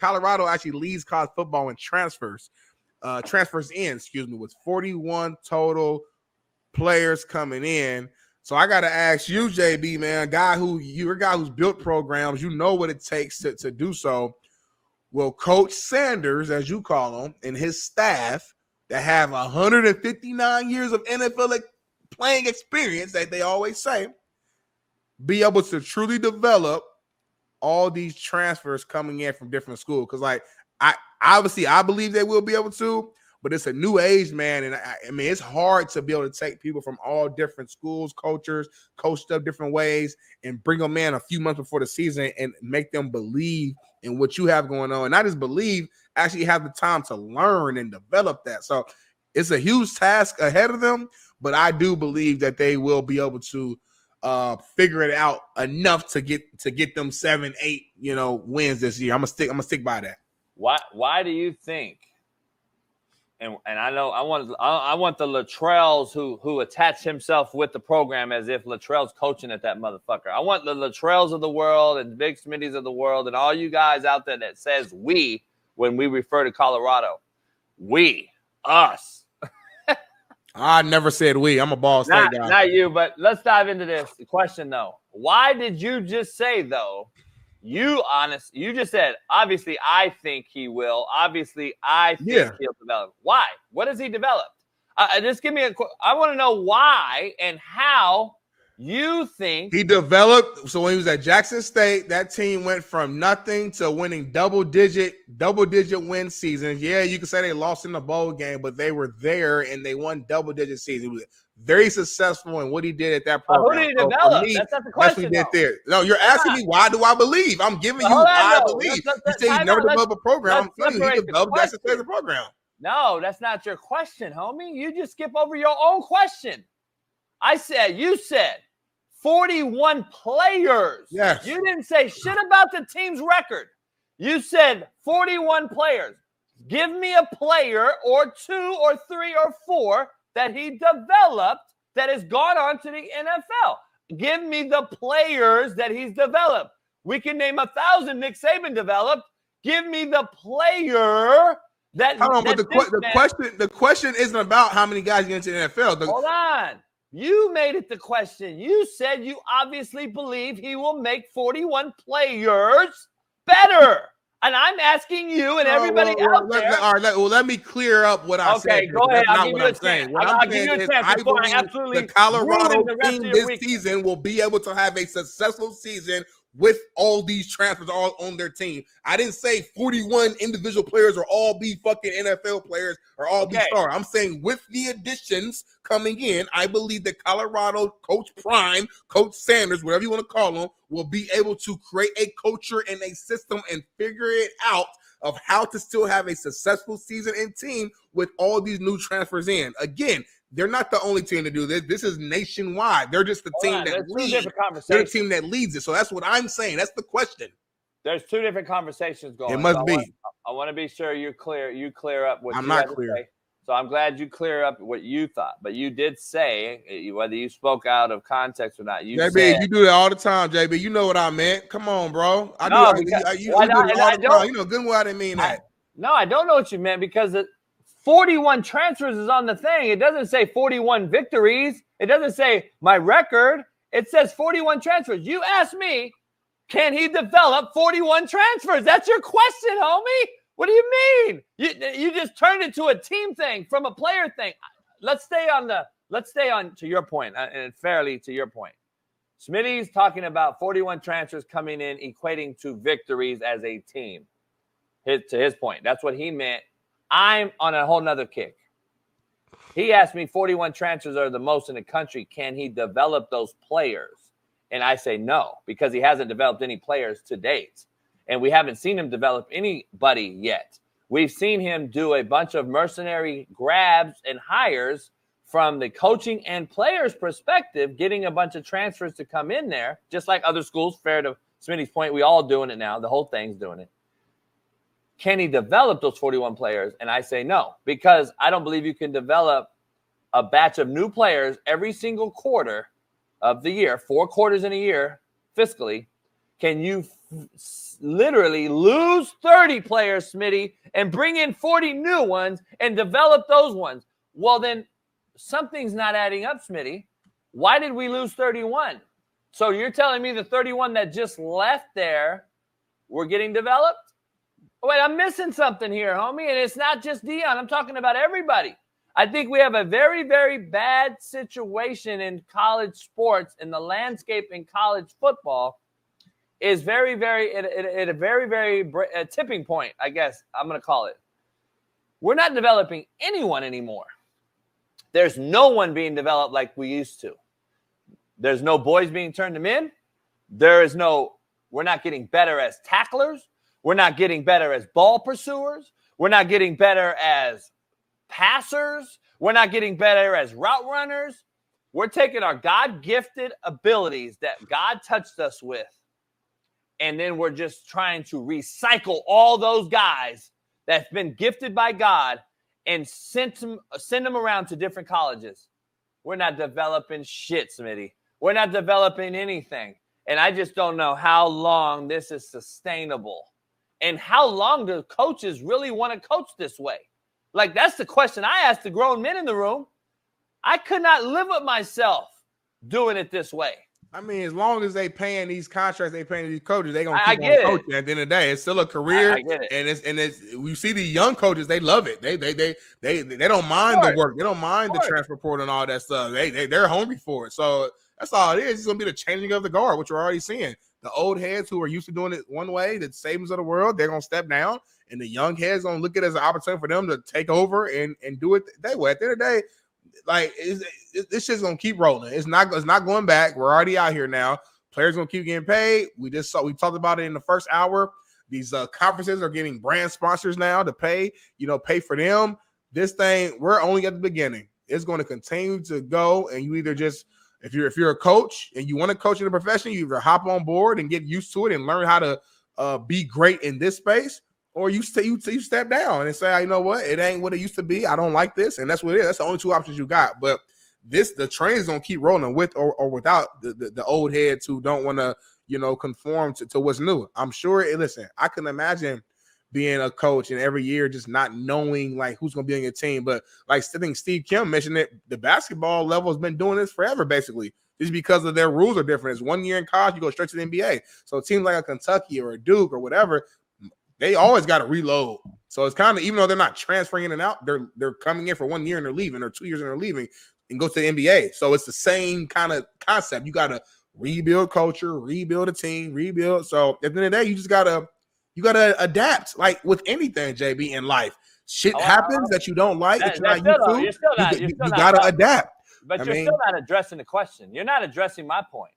Colorado actually leads college football in transfers in, with 41 total players coming in. So I got to ask you, JB, man, you're a guy who's built programs. You know what it takes to do so. Will Coach Sanders, as you call him, and his staff that have 159 years of NFL playing experience, that they always say, be able to truly develop all these transfers coming in from different schools? Because, like, I believe they will be able to, but it's a new age, man. And I mean, it's hard to be able to take people from all different schools, cultures, coached up different ways, and bring them in a few months before the season and make them believe in what you have going on. And not just believe, actually have the time to learn and develop that. So it's a huge task ahead of them, but I do believe that they will be able to figure it out enough to get them 7-8, wins this year. I'm gonna stick by that. Why do you think? And I know I want the Luttrells who attach himself with the program as if Luttrell's coaching at that motherfucker. I want the Luttrells of the world and Big Smitties of the world and all you guys out there that says we when we refer to Colorado. We, us. I never said we. I'm a Ball State guy. Not you, but let's dive into this. The question, though. Why did you just say, though, you just said, obviously, I think he will. Obviously, I think he'll develop. Why? What has he developed? Just give me I want to know why and how you think he developed. So when he was at Jackson State, that team went from nothing to winning double-digit win seasons. Yeah, you could say they lost in the bowl game, but they were there and they won double-digit seasons. He was very successful in what he did at that program. Who did he develop? That's not the question. That's what he did there. No, you're asking me why do I believe? I'm giving you why I believe. You say he never developed a program. I'm telling you, he developed Jackson State's program. No, that's not your question, homie. You just skip over your own question. You said 41 players. Yes. You didn't say shit about the team's record. You said 41 players. Give me a player or two or three or four that he developed that has gone on to the NFL. Give me the players that he's developed. We can name 1,000 Nick Saban developed. Give me the player that. Hold on, but the question isn't about how many guys get into the NFL. Hold on. You made it the question. You said you obviously believe he will make 41 players better. And I'm asking you and everybody out there. All right, let me clear up what I said. Okay, go ahead. I'll give you a chance. I'll give you a chance. I believe the Colorado team this season will be able to have a successful season with all these transfers all on their team. I didn't say 41 individual players or all be fucking NFL players or all be stars. I'm saying with the additions coming in, I believe that Colorado Coach Prime, Coach Sanders, whatever you want to call him, will be able to create a culture and a system and figure it out of how to still have a successful season and team with all these new transfers in. Again, they're not the only team to do this. This is nationwide. They're just the team that leads. They're the team that leads it. So that's what I'm saying. That's the question. There's two different conversations going. It must be. I want to be sure you're clear. You clear up what I'm not clear. Say. So I'm glad you clear up what you thought. But you did say, whether you spoke out of context or not, you JB, said, you do that all the time, JB. You know what I meant. Come on, bro. You do it all the time. You know good well I didn't mean that. I don't know what you meant because 41 transfers is on the thing. It doesn't say 41 victories. It doesn't say my record. It says 41 transfers. You asked me, can he develop 41 transfers? That's your question, homie. What do you mean? You just turned it to a team thing from a player thing. Let's stay on to your point, and fairly to your point. Smitty's talking about 41 transfers coming in, equating to victories as a team. To his point, that's what he meant. I'm on a whole nother kick. He asked me 41 transfers are the most in the country. Can he develop those players? And I say no, because he hasn't developed any players to date. And we haven't seen him develop anybody yet. We've seen him do a bunch of mercenary grabs and hires from the coaching and players' perspective, getting a bunch of transfers to come in there, just like other schools. Fair to Smitty's point, we all doing it now. The whole thing's doing it. Can he develop those 41 players? And I say no, because I don't believe you can develop a batch of new players every single quarter of the year, 4 quarters in a year, fiscally. can you literally lose 30 players, Smitty, and bring in 40 new ones and develop those ones? Well, then something's not adding up, Smitty. Why did we lose 31? So you're telling me the 31 that just left there were getting developed? Wait, I'm missing something here, homie. And it's not just Dion. I'm talking about everybody. I think we have a very, very bad situation in college sports, and the landscape in college football is very, very at a very, very tipping point, I guess I'm going to call it. We're not developing anyone anymore. There's no one being developed like we used to. There's no boys being turned to men. We're not getting better as tacklers. We're not getting better as ball pursuers. We're not getting better as passers. We're not getting better as route runners. We're taking our God-gifted abilities that God touched us with, and then we're just trying to recycle all those guys that's been gifted by God and send them around to different colleges. We're not developing shit, Smitty. We're not developing anything. And I just don't know how long this is sustainable. And how long do coaches really want to coach this way? Like, that's the question I asked the grown men in the room. I could not live with myself doing it this way. I mean, as long as they paying these contracts, they paying these coaches, they gonna keep on coaching. At the end of the day, it's still a career. I get it. And it's we see the young coaches, they love it. They don't mind the work. They don't mind the transfer portal and all that stuff. They're hungry for it. So that's all it is. It's gonna be the changing of the guard, which we're already seeing. The old heads who are used to doing it one way, the savings of the world, they're gonna step down, and the young heads gonna look at it as an opportunity for them to take over and do it that way. At the end of the day, like this shit's gonna keep rolling. It's not going back. We're already out here now. Players gonna keep getting paid. We talked about it in the first hour. These conferences are getting brand sponsors now to pay for them. This thing, we're only at the beginning. It's going to continue to go, and you either just if you're a coach and you want to coach in the profession, you either hop on board and get used to it and learn how to be great in this space, or you step down and say, you know what, it ain't what it used to be. I don't like this, and that's what it is. That's the only two options you got. But the train is gonna keep rolling with or without the old heads who don't want to conform to what's new. I'm sure. Listen, I can imagine being a coach and every year just not knowing like who's gonna be on your team. But like I think Steve Kim mentioned it, the basketball level has been doing this forever, basically. Just because of their rules are different. It's 1 year in college, you go straight to the NBA. So teams like a Kentucky or a Duke or whatever, they always got to reload. So it's kind of, even though they're not transferring in and out, they're coming in for 1 year and they're leaving, or 2 years and they're leaving and go to the NBA. So it's the same kind of concept. You got to rebuild culture, rebuild a team, rebuild. So at the end of the day, you just got to adapt. Like with anything, JB, in life, shit happens that you don't like, that you're not used to. You got to adapt. But you're still not addressing the question. You're not addressing my point.